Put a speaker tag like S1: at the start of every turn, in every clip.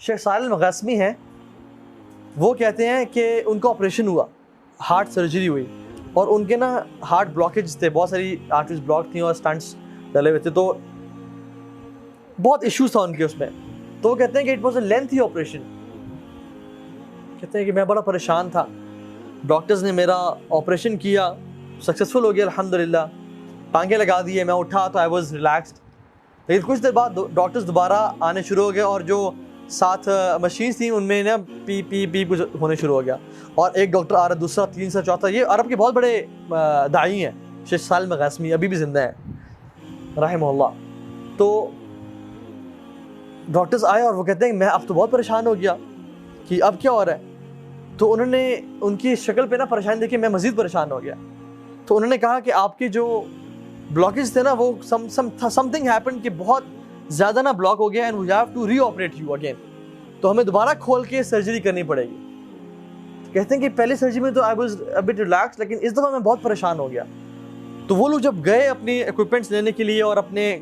S1: شیخ صالح المغاسمی ہیں, وہ کہتے ہیں کہ ان کا آپریشن ہوا, ہارٹ سرجری ہوئی, اور ان کے نا ہارٹ بلاکیج تھے, بہت ساری آرٹریز بلاک تھیں اور اسٹنٹس ڈلے ہوئے تھے, تو بہت ایشوز تھا ان کے اس میں. تو وہ کہتے ہیں کہ it was a lengthy operation. کہتے ہیں کہ میں بڑا پریشان تھا, ڈاکٹرز نے میرا آپریشن کیا, سکسیزفل ہو گیا الحمدللہ, ٹانگیں لگا دیے, میں اٹھا تو آئی واز ریلیکسڈ. لیکن کچھ دیر بعد ڈاکٹرز دوبارہ آنے شروع ہو گئے, اور جو ساتھ مشینس تھیں ان میں نا پی پی پی کچھ ہونے شروع ہو گیا, اور ایک ڈاکٹر آ رہا, دوسرا, تیسرا, چوتھا. یہ عرب کے بہت بڑے داعی ہیں, شیخ صالح المغاسمی ابھی بھی زندہ ہیں رحمہ اللہ. تو ڈاکٹرز آئے اور وہ کہتے ہیں کہ میں اب تو بہت پریشان ہو گیا کہ اب کیا ہو رہا ہے. تو انہوں نے ان کی شکل پہ نا پریشانی دیکھی, میں مزید پریشان ہو گیا. تو انہوں نے کہا کہ آپ کے جو بلاکیج تھے نا وہ سم تھنگ ہیپن کہ بہت زیادہ نا بلاک ہو گیا, and we have to reoperate you again, تو ہمیں دوبارہ کھول کے سرجری کرنی پڑے گی. کہتے ہیں کہ پہلی سرجری میں تو I was a but relax, لیکن اس دفعہ میں بہت پریشان ہو گیا. تو وہ لوگ جب گئے اپنی اکوپمنٹس لینے کے لیے اور اپنے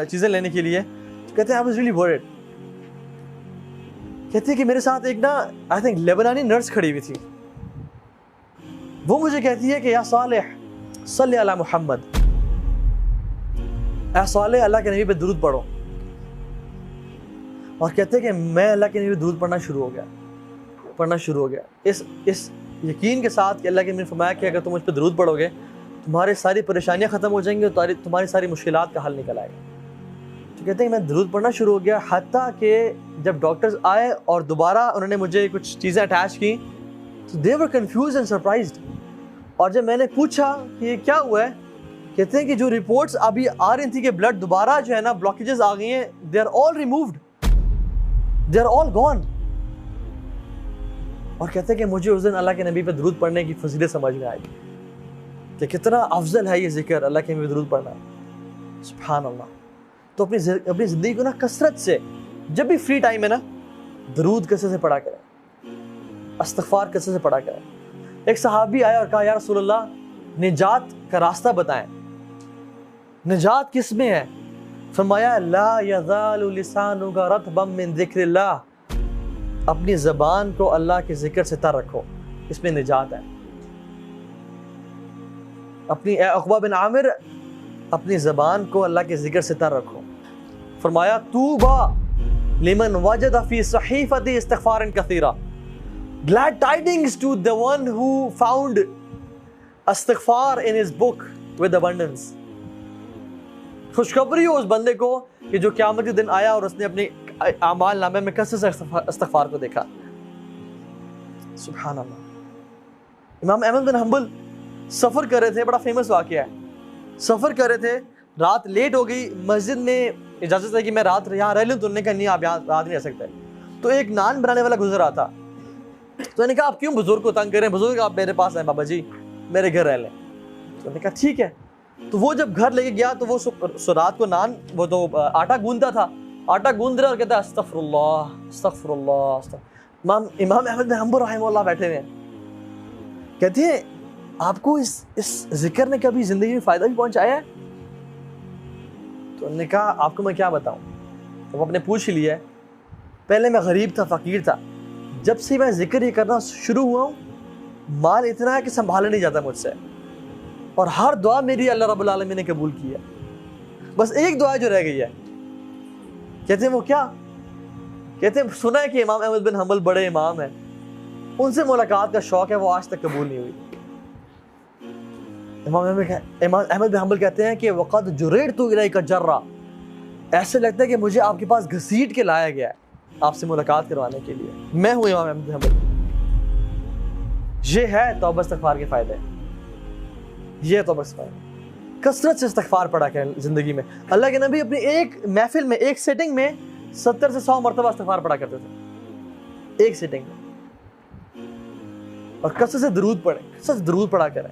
S1: چیزیں لینے کے لیے, تو کہتے ہیں آئی واز ریئلی ورڈ. کہتے ہیں کہ میرے ساتھ ایک نا آئی تھنک لیبنانی نرس کھڑی ہوئی تھی. وہ مجھے کہتی ہے کہ یا صالح صلی علی محمد, اے صالح اللہ کے نبی پہ درود پڑھو. اور کہتے ہیں کہ میں اللہ کے نبی پہ درود پڑھنا شروع ہو گیا اس یقین کے ساتھ کہ اللہ کے نبی نے فرمایا کہ اگر تم مجھ پہ درود پڑھو گے تمہارے ساری پریشانیاں ختم ہو جائیں گی اور تمہاری ساری مشکلات کا حل نکل آئے گا. تو کہتے ہیں کہ میں درود پڑھنا شروع ہو گیا, حتیٰ کہ جب ڈاکٹرز آئے اور دوبارہ انہوں نے مجھے کچھ چیزیں اٹیچ کی تو دے ور کنفیوزڈ اینڈ سرپرائزڈ. اور جب میں نے پوچھا کہ یہ کیا ہوا ہے, کہتے ہیں کہ جو رپورٹس ابھی آ رہی تھی کہ بلڈ دوبارہ جو ہے نا بلاکیجز آ گئی ہیں, they are all removed, they are all gone. اور کہتے ہیں کہ مجھے اس دن اللہ کے نبی پہ درود پڑھنے کی فضیلت سمجھ میں آئی کہ کتنا افضل ہے یہ ذکر, اللہ کے نبی پہ درود پڑھنا. سبحان اللہ. تو اپنی زندگی کو نا کثرت سے, جب بھی فری ٹائم ہے نا, درود کثرت سے پڑھا کریں, استغفار کثرت سے پڑھا کریں. ایک صحابی آیا اور کہا یا رسول اللہ نجات کا راستہ بتائیں, نجات کس میں ہے؟ فرمایا لا یزال لسانک رطبا من ذکر اللہ, اپنی زبان کو اللہ کے ذکر سے تر رکھو, اس میں نجات ہے. اپنی عقبہ بن عامر, اپنی زبان کو اللہ کے ذکر سے تر رکھو. فرمایا طوبی لمن وجد فی صحیفۃ استغفار کثیرا, glad tidings to the one who found استغفار in his book with abundance. خوشخبری ہو اس بندے کو کہ جو قیامت کے دن آیا اور اس نے اپنے اعمال نامے میں کثرت سے استغفار کو دیکھا. سبحان اللہ. امام احمد بن حنبل سفر کر رہے تھے, بڑا فیمس واقعہ ہے. سفر کر رہے تھے, رات لیٹ ہو گئی, مسجد میں اجازت ہے کہ میں رات یہاں رہ لوں, تو انہوں نے کہا نہیں آپ یہاں رات نہیں رہ سکتے. تو ایک نان بنانے والا گزر رہا تھا, تو انہوں نے کہا آپ کیوں بزرگ کو تنگ کریں, بزرگ آپ میرے پاس آئیں, بابا جی میرے گھر رہ لیں. تو انہوں نے کہا ٹھیک ہے. تو وہ جب گھر لے کے گیا تو وہ رات کو نان, وہ تو آٹا گوندتا تھا, آٹا گوند رہا اور کہتا ہے استغفر اللہ استغفر اللہ. امام احمد بن حنبل رحمہ اللہ بیٹھے ہوئے ہیں, کہتے ہیں آپ کو اس ذکر نے کبھی زندگی میں فائدہ بھی پہنچایا ہے؟ تو انہوں نے کہا آپ کو میں کیا بتاؤں. تو وہ اپنے پوچھ لیا ہے, پہلے میں غریب تھا, فقیر تھا, جب سے میں ذکر یہ کرنا شروع ہوا ہوں مال اتنا ہے کہ سنبھالا نہیں جاتا مجھ سے, اور ہر دعا میری اللہ رب العالمین نے قبول کی ہے, بس ایک دعا جو رہ گئی ہے. کہتے ہیں وہ کیا؟ کہتے ہیں سنا ہے کہ امام احمد بن حنبل بڑے امام ہیں, ان سے ملاقات کا شوق ہے, وہ آج تک قبول نہیں ہوئی. امام احمد بن حنبل کہتے ہیں کہ وقد جررت الیک جرا, ایسے لگتا ہے کہ مجھے آپ کے پاس گھسیٹ کے لایا گیا ہے آپ سے ملاقات کروانے کے لیے. میں ہوں امام احمد بن حنبل. یہ ہے توبہ استغفار کے فائدے, یہ توبہ استغفار. کثرت سے استغفار پڑھا کریں زندگی میں. اللہ کے نبی اپنی ایک محفل میں, ایک سیٹنگ میں 70 سے 100 مرتبہ استغفار پڑھا کرتے تھے, ایک سیٹنگ میں. اور کثرت سے درود پڑھیں, کثرت سے درود پڑھا کریں.